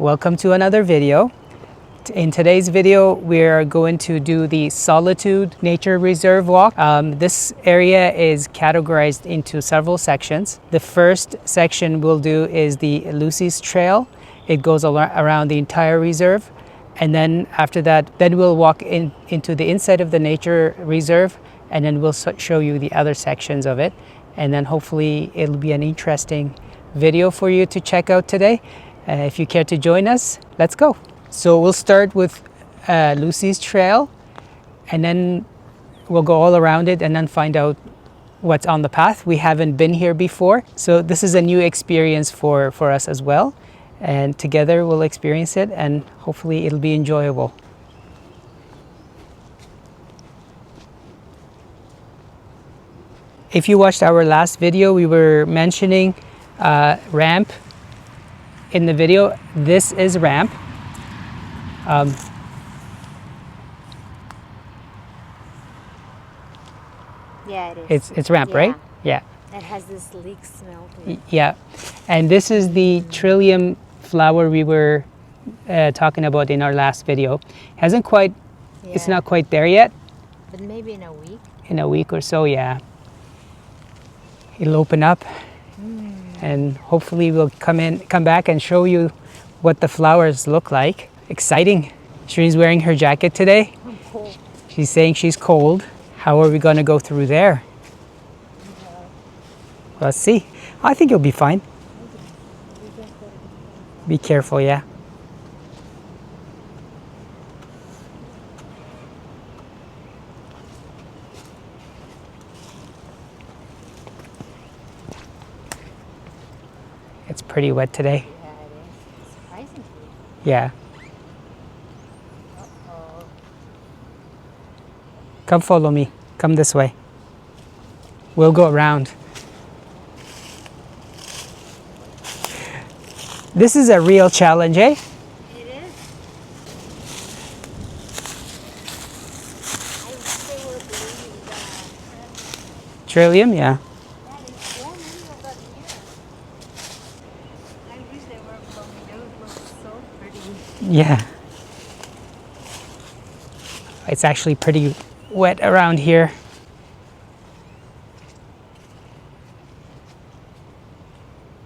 Welcome to another video. In today's video, we're going to do the Solitude Nature Reserve walk. This area is categorized into several sections. The first section we'll do is the Lucy's Trail. It goes around the entire reserve. And then after that, we'll walk into the inside of the nature reserve, and then we'll show you the other sections of it. And then hopefully it'll be an interesting video for you to check out today. If you care to join us, let's go. So we'll start with Lucy's Trail, and then we'll go all around it and then find out what's on the path. We haven't been here before, so this is a new experience for us as well. And together we'll experience it, and hopefully it'll be enjoyable. If you watched our last video, we were mentioning ramp in the video. This is ramp. Yeah, it is. It's ramp, right? Yeah. It has this leek smell to it. Yeah, and this is the trillium flower we were talking about in our last video. Hasn't quite, it's not quite there yet. But maybe in a week. In a week or so, yeah. It'll open up, and hopefully we'll come back and show you what the flowers look like. Exciting. She's wearing her jacket today. I'm cold. She's saying she's cold. How are we going to go through there? Let's see. I think you'll be fine. Be careful, yeah. It's pretty wet today. Yeah, it is. Surprisingly. Yeah. Uh-oh. Come follow me. Come this way. We'll go around. This is a real challenge, eh? It is. I wish they were doing that. Trillium, yeah. Yeah, there's so many of them here. I wish they were blooming. They would look so pretty. Yeah. It's actually pretty wet around here.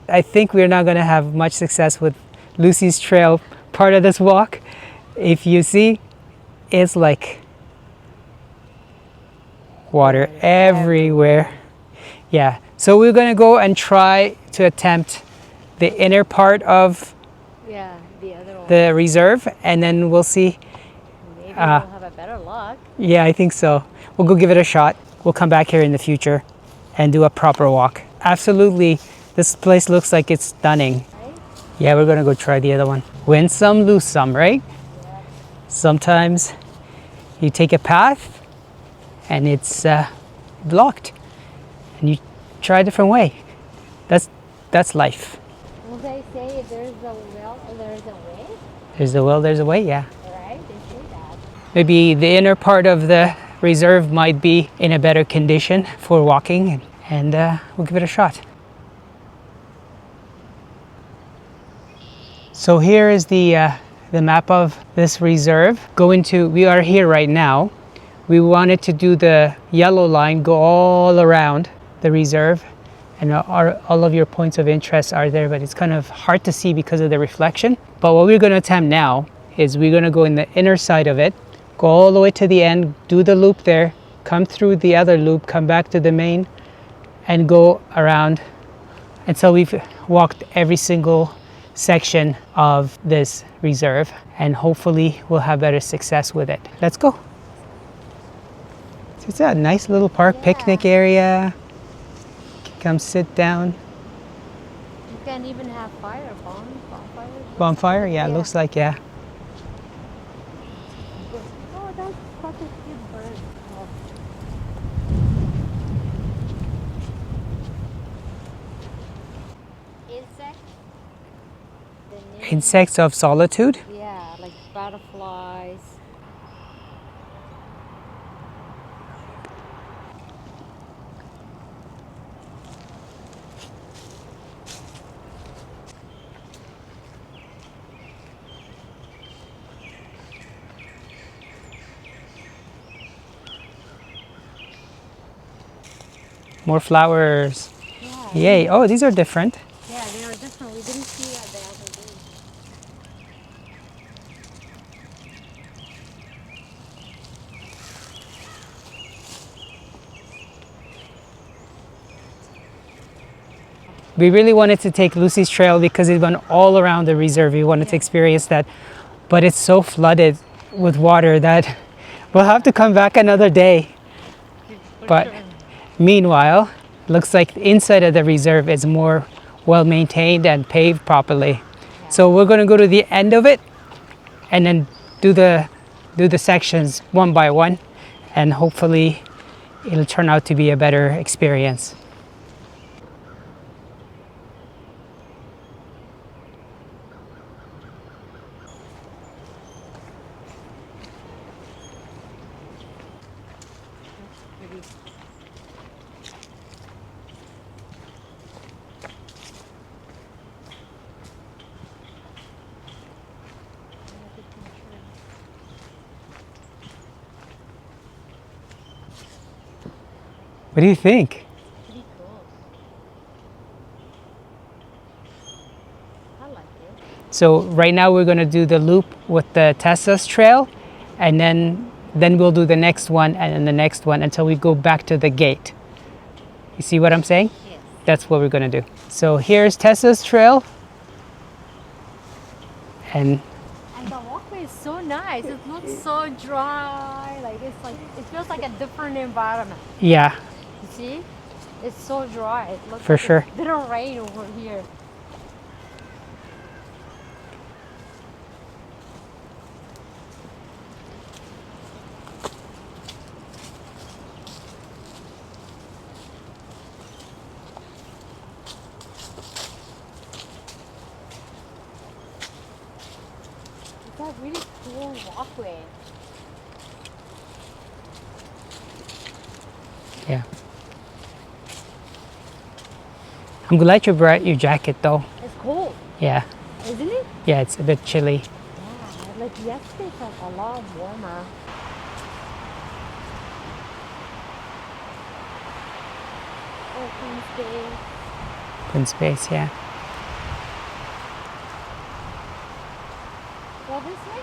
I think we're not going to have much success with Lucy's Trail part of this walk. If you see, it's like water everywhere. Yeah, so we're going to go and try to attempt the inner part of the other one. the reserve, and then we'll see. Maybe we'll have a better luck. Yeah, I think so. We'll go give it a shot. We'll come back here in the future and do a proper walk. Absolutely. This place looks like it's stunning. Right? Yeah, we're gonna go try the other one. Win some, lose some, right? Yeah. Sometimes you take a path and it's blocked, and you try a different way. That's life. Well, they say if there's a well, there's a way. There's a will, there's a way, yeah. Right? They say that. Maybe the inner part of the reserve might be in a better condition for walking, and we'll give it a shot. So here is the map of this reserve. We are here right now. We wanted to do the yellow line, go all around the reserve, and all of your points of interest are there, but it's kind of hard to see because of the reflection. But what we're going to attempt now is we're going to go in the inner side of it, go all the way to the end, do the loop there, come through the other loop, come back to the main, and go around until we've walked every single section of this reserve, and hopefully we'll have better success with it. Let's go. It's a nice little park, picnic area. Come sit down. You can even have bonfire. Bonfire? Yeah, looks like, yeah. Oh, that's such a cute bird. Insect? Insects of solitude? Yeah, like butterflies. More flowers. Yeah. Yay. Oh, these are different. Yeah, they are different. We didn't see that the other day. We really wanted to take Lucy's Trail because it went all around the reserve. We wanted to experience that, but it's so flooded with water that we'll have to come back another day. For But sure. meanwhile, looks like the inside of the reserve is more well maintained and paved properly. So we're going to go to the end of it and then do the sections one by one, and hopefully it'll turn out to be a better experience. Maybe. What do you think? Pretty cool. I like it. So right now we're going to do the loop with the Tessa's Trail, and then we'll do the next one and then the next one until we go back to the gate. You see what I'm saying? Yes. That's what we're going to do. So here's Tessa's Trail. And the walkway is so nice. It looks so dry. It feels like a different environment. yeah, You see? It's so dry. It looks For like sure. it didn't rain over here. It's a really cool walkway. yeah. I'm glad you brought your jacket though. It's cold, Yeah, isn't it? yeah, it's a bit chilly. Yeah, like yesterday it was a lot warmer. Open space. Open space, yeah. Go this way?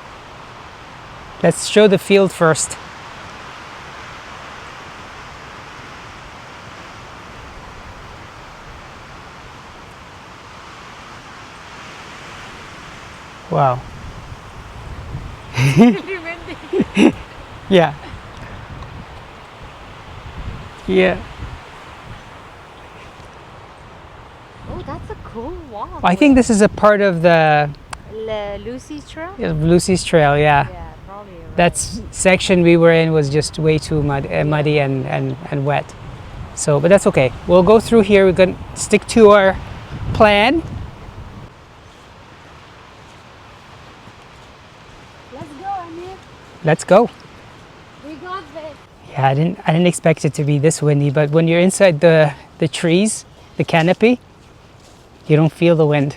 Let's show the field first. Wow. Really windy. Yeah. Yeah. Oh, that's a cool walk. I think this is a part of the Lucy's Trail? Lucy's Trail, yeah. Yeah, probably. Right. That section we were in was just way too muddy and wet. So, but that's okay. We'll go through here. We're going to stick to our plan. Let's go, Amir. Let's go. We got this. Yeah, I didn't expect it to be this windy, but when you're inside the trees, the canopy, you don't feel the wind.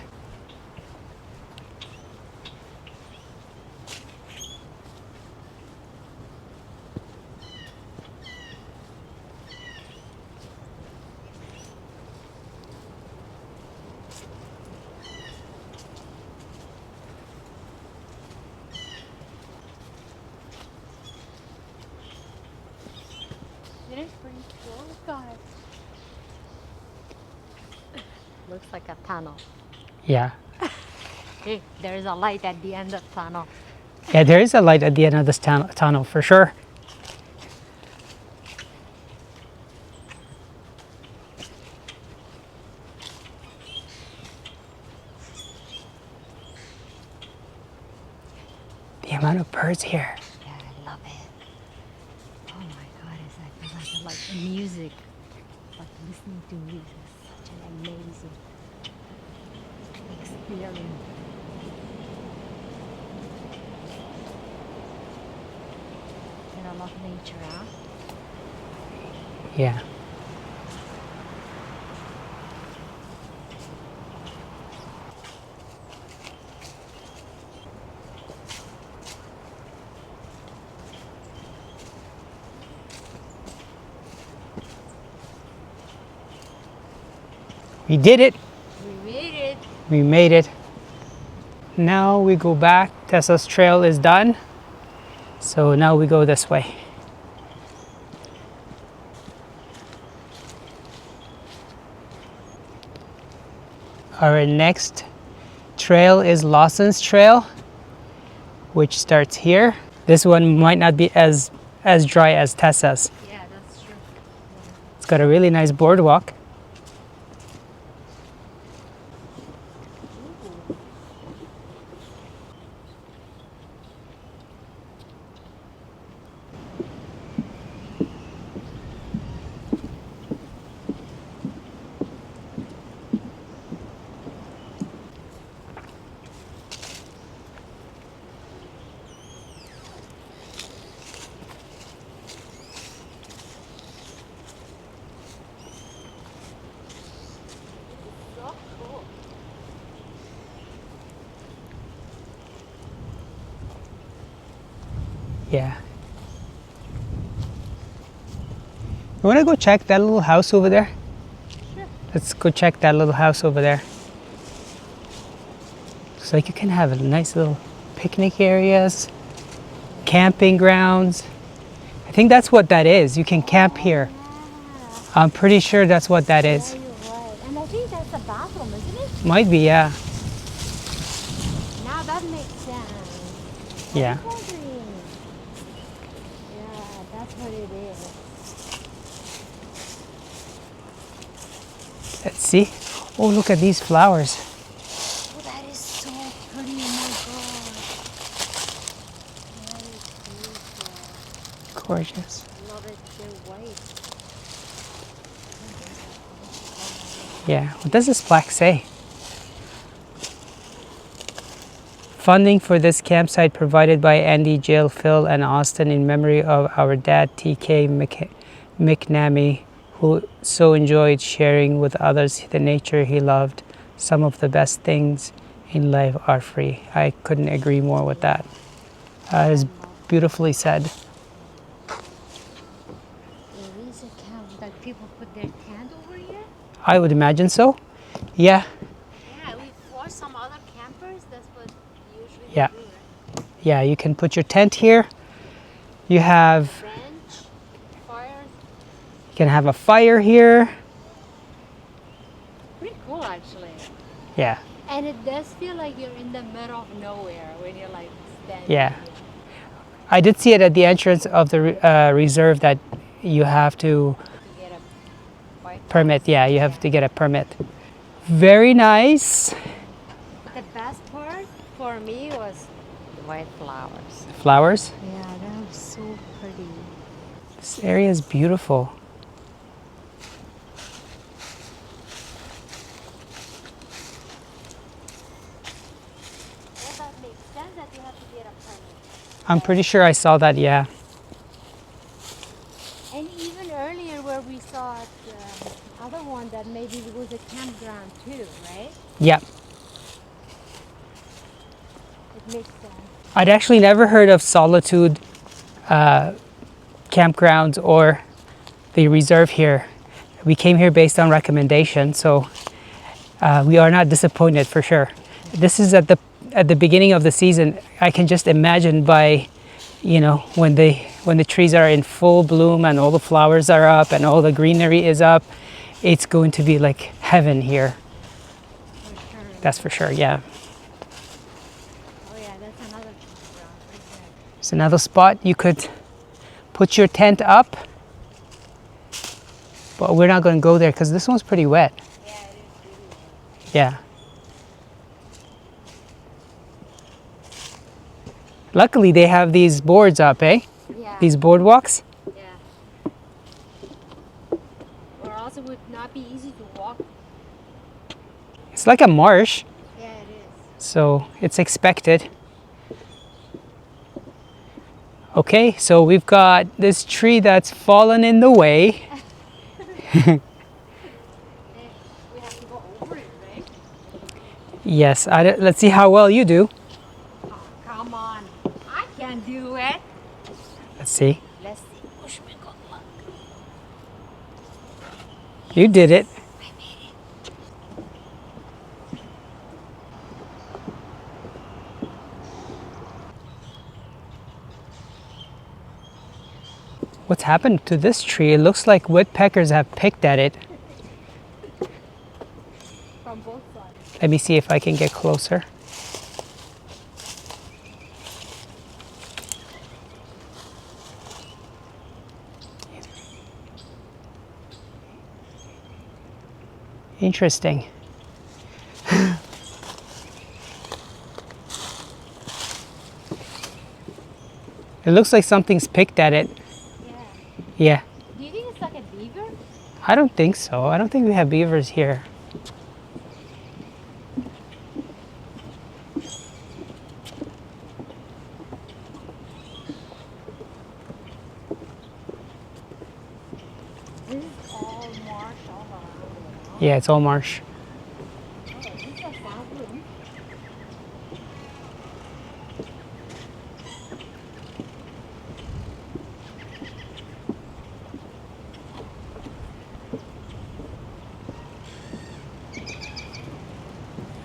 It is pretty cool. Look at it. Looks like a tunnel. Yeah. Hey, there's a light at the end of the tunnel. Yeah, there is a light at the end of this tunnel for sure. The amount of birds here. Yeah, I love it. Oh my god, I feel like music. Like listening to music is such an amazing experience. And I love nature, huh? Yeah. We did it. We made it. We made it. Now we go back. Tessa's trail is done. So now we go this way. Our next trail is Lawson's Trail, which starts here. This one might not be as dry as Tessa's. Yeah, that's true. It's got a really nice boardwalk. So cool. Yeah. You want to go check that little house over there? Sure. Let's go check that little house over there. Looks like you can have a nice little picnic areas, camping grounds. I think that's what that is. You can camp here. Yeah. I'm pretty sure that's what that is. Yeah, you're right. And I think that's a bathroom, isn't it? Might be, yeah. Now that makes sense. Yeah. I was wondering. Yeah, that's what it is. Let's see. Oh, look at these flowers. Oh, that is so pretty. Oh my god. That is beautiful. Gorgeous. Love it. They're white. Yeah. What does this plaque say? Funding for this campsite provided by Andy, Jill, Phil, and Austin in memory of our dad, TK McNamee, who so enjoyed sharing with others the nature he loved. Some of the best things in life are free. I couldn't agree more with that. It is beautifully said. There is a camp that people put their tent over here. I would imagine so. Yeah. Yeah, for some other campers, that's what usually Yeah. they do, right? Yeah, you can put your tent here. You have, Bench, fires. you can have a fire here. Pretty cool, actually. Yeah. And it does feel like you're in the middle of nowhere when you're like standing Yeah. here. I did see it at the entrance of the reserve that you have to To get a white permit. house. Yeah, you have to get a permit. Very nice. The best part for me was the white flowers. Flowers. Yeah, that was so pretty. This area is beautiful. Well, that makes sense that you have to get a permit. I'm pretty sure I saw that, yeah. And even earlier where we saw the other one that maybe it was a campground too, right? Yep. It makes sense. I'd actually never heard of Solitude campgrounds or the reserve here. We came here based on recommendation, so we are not disappointed for sure. This is at the beginning of the season. I can just imagine by, you know, when the trees are in full bloom and all the flowers are up and all the greenery is up, it's going to be like heaven here. For sure. That's for sure, yeah. Oh yeah, that's another campground right there. It's another spot you could put your tent up, but we're not going to go there because this one's pretty wet. Yeah, it is really wet. Yeah. Luckily, they have these boards up, eh? Yeah. These boardwalks. Yeah. Or else it would not be easy to walk. It's like a marsh, Yeah, it is. so it's expected. Okay, so we've got this tree that's fallen in the way. Eh, we have to go over it, right? Yes, let's see how well you do. Oh, come on. I can do it. Let's see. Let's see. Wish me good luck. You did it. I made it. What's happened to this tree? It looks like woodpeckers have picked at it. From both sides. Let me see if I can get closer. Interesting. It looks like something's picked at it. Yeah. Yeah. Do you think it's like a beaver? I don't think so. I don't think we have beavers here. This is all marsh all around. Yeah, it's all marsh. Oh, this is a sound room.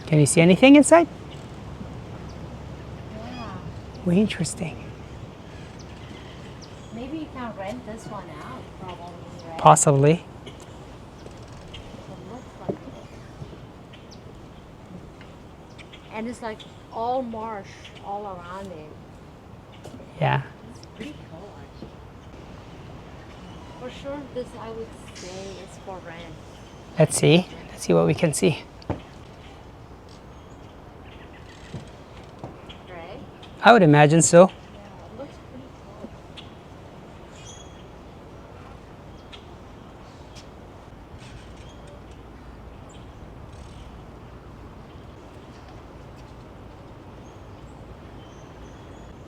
Can you see anything inside? Yeah. Way interesting. Maybe you can rent this one out, probably, right? Possibly. It looks like it. And it's like all marsh all around it. Yeah. It's pretty cool, actually. For sure, this I would say is for rent. Let's see. Let's see what we can see. Right? I would imagine so. Yeah, it looks pretty cool.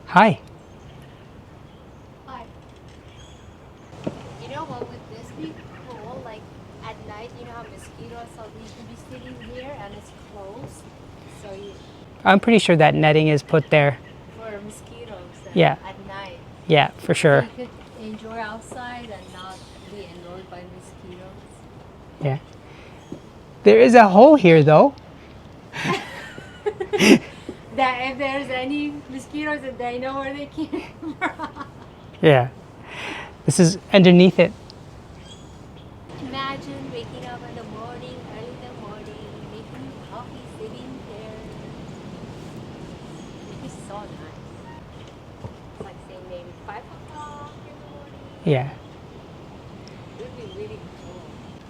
Hi. Hi. You know what would this be cool? Like at night, you know how mosquitoes, so we could be sitting here and it's closed. So you, I'm pretty sure that netting is put there. for mosquitoes Yeah. at night. Yeah, for sure. So you could enjoy outside and not be annoyed by mosquitoes. Yeah. There is a hole here though. That if there's any mosquitoes, that they know where they came from. Yeah. This is underneath it. Imagine waking up in the morning, early in the morning, making coffee, sitting there. It'd be so nice. It's like saying maybe 5 o'clock in the morning. Yeah. It would be really cool.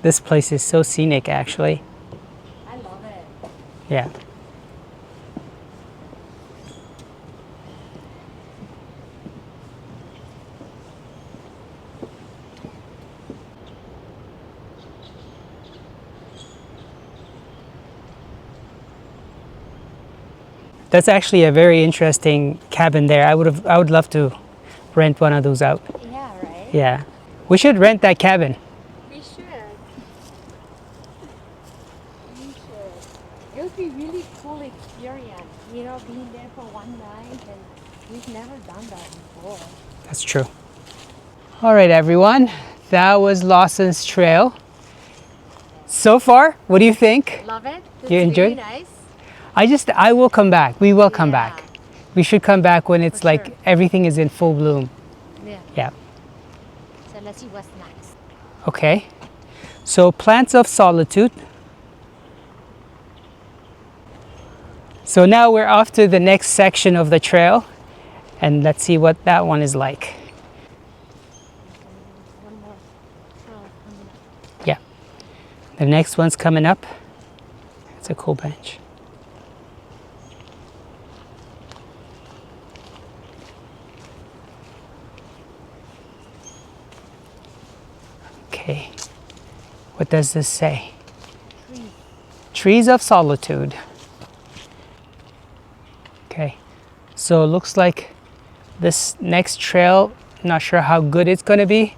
This place is so scenic actually. I love it. Yeah. That's actually a very interesting cabin there. I would love to rent one of those out. Yeah, right? Yeah. We should rent that cabin. We should. We should. It would be really cool experience, you know, being there for one night, and we've never done that before. That's true. All right, everyone. That was Lawson's Trail. So far, what do you think? Love it. It's You enjoyed? really nice. I will come back. We will come Yeah. back. We should come back when it's For like sure. everything is in full bloom. Yeah. Yeah. So let's see what's next. Okay. So plants of solitude. So now we're off to the next section of the trail, and let's see what that one is like. One more trail coming up. Yeah. The next one's coming up. It's a cool bench. Okay. What does this say? Tree. Trees of solitude. Okay. So it looks like this next trail, not sure how good it's going to be.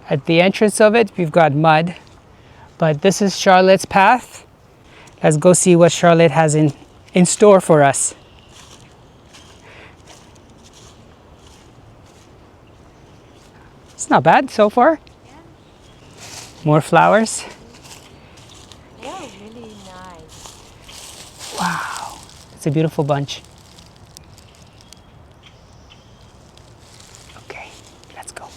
At the entrance of it, we've got mud. But this is Charlotte's path. Let's go see what Charlotte has in store for us. It's not bad so far. Yeah. More flowers. Yeah, really nice. Wow. It's a beautiful bunch. Okay, let's go.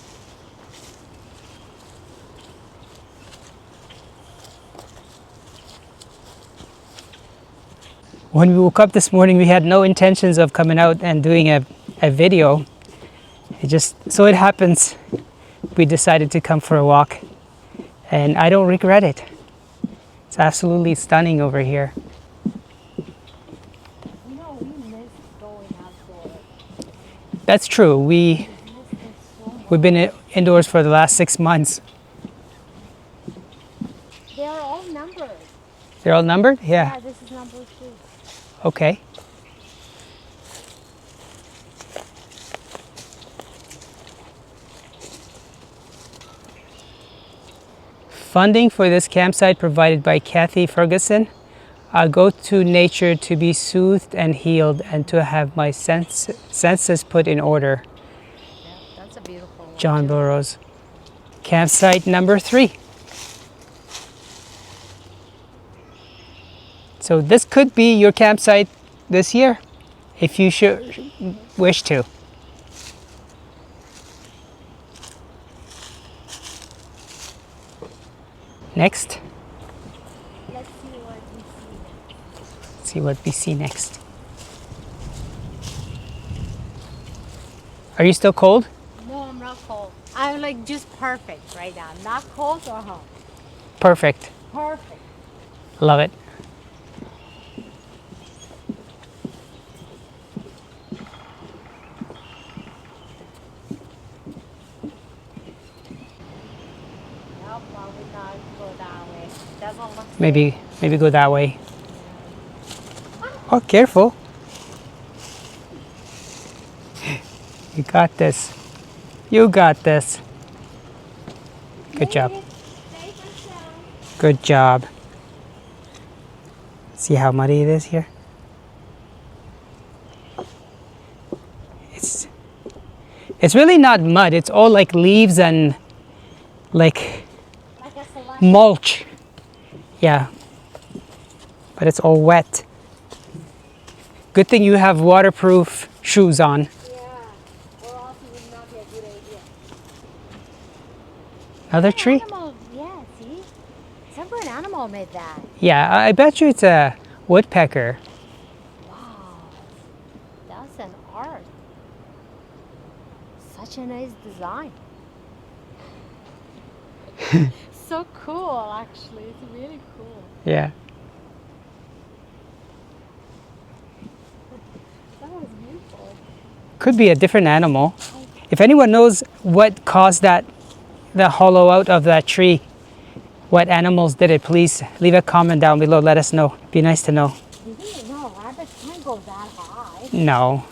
When we woke up this morning, we had no intentions of coming out and doing a video. It just so it happens we decided to come for a walk, and I don't regret it. It's absolutely stunning over here. You know, we miss going outdoors. That's true. We miss it so much. We've been indoors for the last 6 months. They are all numbered. They're all numbered? Yeah. Yeah, this is number 2. Okay. Funding for this campsite provided by Kathy Ferguson. I go to nature to be soothed and healed and to have my senses put in order. Yeah, that's a beautiful one. John too. Burroughs. Campsite number 3. So this could be your campsite this year, if you should wish to. Next, Let's see what we see next. see what we see next. Are you still cold? No, I'm not cold. I'm like just perfect right now. Not cold or hot. Perfect. Perfect. Love it. Nope, well, we not go that way. Doesn't look Maybe go that way. Oh, careful. You got this. You got this. Good job. Good job. See how muddy it is here? It's really not mud. It's all like leaves and like like a select. mulch. Yeah. But it's all wet. Good thing you have waterproof shoes on. Yeah, or else it would not be a good idea. Another tree? Animal, yeah, see? Some an animal made that. Yeah, I bet you it's a woodpecker. Wow, that's an art. Such a nice design. So cool, actually. It's really cool. Yeah. That was beautiful. Could be a different animal. If anyone knows what caused the hollow out of that tree, what animals did it, please leave a comment down below. Let us know. Be nice to know. You didn't know rabbits can't go that high. No.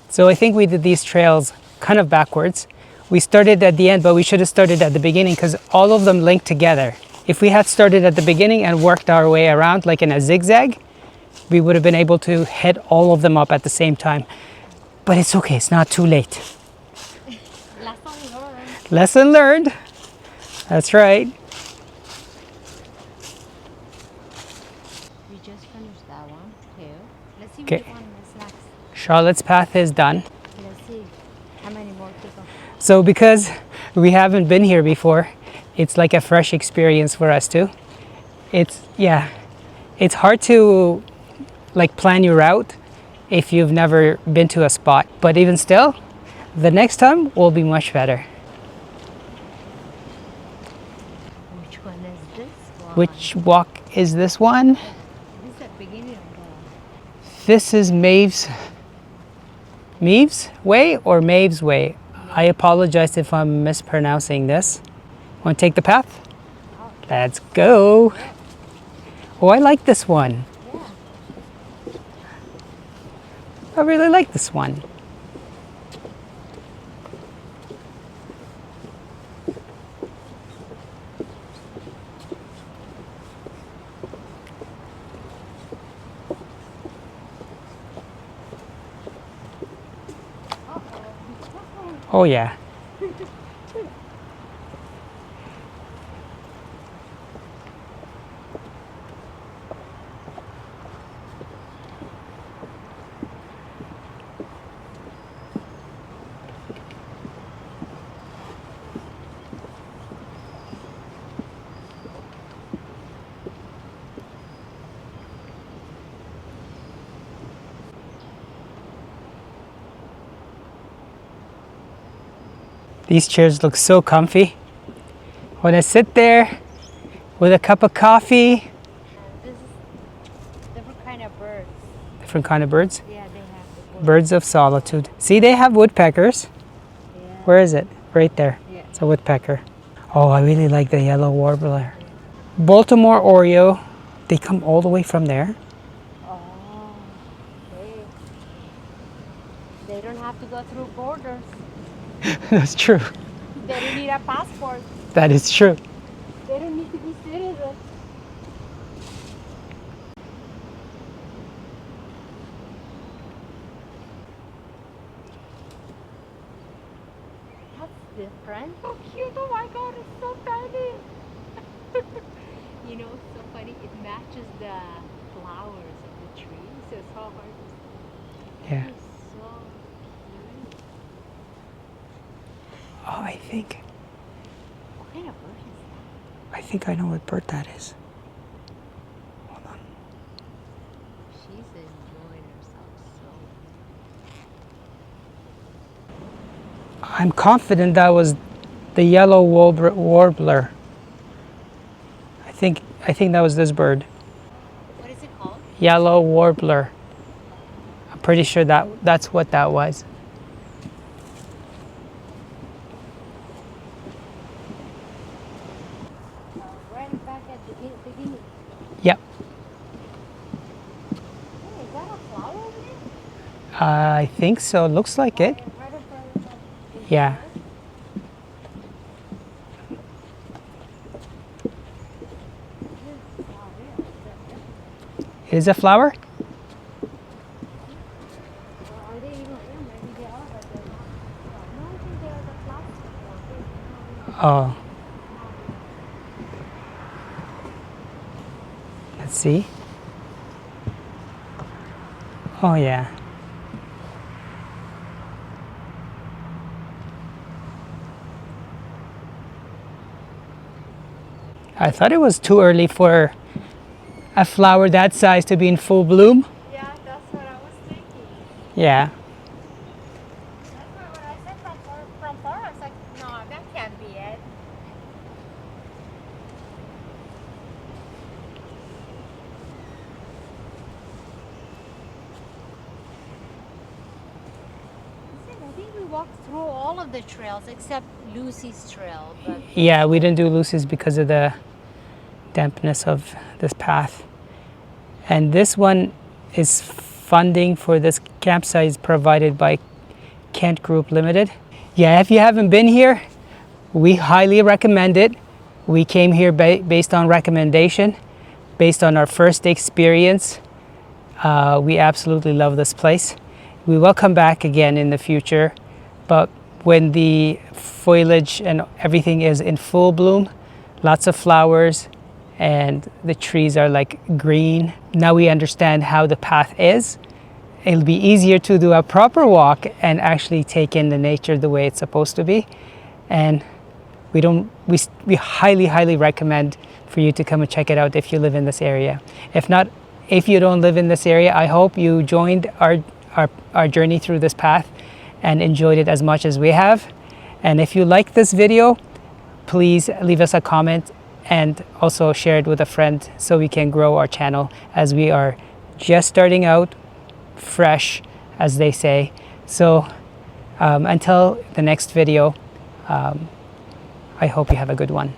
So I think we did these trails kind of backwards. We started at the end, but we should have started at the beginning because all of them link together. If we had started at the beginning and worked our way around like in a zigzag, we would have been able to hit all of them up at the same time. But it's okay, it's not too late. Lesson learned. Lesson learned. That's right. We just finished that one too. Let's see Okay. which one is next. Charlotte's Path is done. Let's see how many more to go. So because we haven't been here before, it's like a fresh experience for us too. It's hard to like plan your route if you've never been to a spot. But even still, the next time will be much better. Which one is this one? Which walk is this one? This is the beginning of the... This is Maeve's Way or Maeve's Way. I apologize if I'm mispronouncing this. Want to take the path? Let's go. Oh, I like this one. Yeah. I really like this one. Oh yeah. These chairs look so comfy. When I sit there with a cup of coffee. And this is different kind of birds. Different kind of birds? Yeah, they have the birds. Birds of solitude. See, they have woodpeckers. Yeah. Where is it? Right there. Yeah. It's a woodpecker. Oh, I really like the yellow warbler. Baltimore Oriole. They come all the way from there. Oh, okay. They don't have to go through borders. That's true. They don't need a passport. That is true. They don't need to be citizens. That's different. So cute. Oh my god, it's so tiny. You know, it's so funny. It matches the flowers of the tree. So it's so hard to see. Yeah. It's so cute. Oh, I think What kind of bird is that? I think I know what bird that is. Hold on. She's enjoying herself so. I'm confident that was the yellow warbler. I think that was this bird. What is it called? Yellow warbler. I'm pretty sure that's what that was. Right back at the beginning. Yep. Hey, is that a flower over there? I think so. Looks like it. Right in front of the Yeah. It is a flower? Are they even here? Maybe they are, but they're not. No, I think they're the plastic ones. Oh. Let's see. Oh, yeah. I thought it was too early for a flower that size to be in full bloom. Yeah, that's what I was thinking. Yeah. That's why when I said from far, I was like, no, that can't be it. I think we walked through all of the trails except Lucy's trail, but Yeah, we didn't do Lucy's because of the dampness of this path. And this one is funding for this campsite is provided by Kent Group Limited. Yeah, if you haven't been here, we highly recommend it. We came here based on recommendation, based on our first experience. We absolutely love this place. We will come back again in the future, but when the foliage and everything is in full bloom, lots of flowers, and the trees are like green. Now we understand how the path is. It'll be easier to do a proper walk and actually take in the nature the way it's supposed to be. And we highly recommend for you to come and check it out if you live in this area. If not, if you don't live in this area, I hope you joined our journey through this path and enjoyed it as much as we have. And if you like this video, please leave us a comment and also share it with a friend so we can grow our channel, as we are just starting out, fresh, as they say. So until the next video, I hope you have a good one.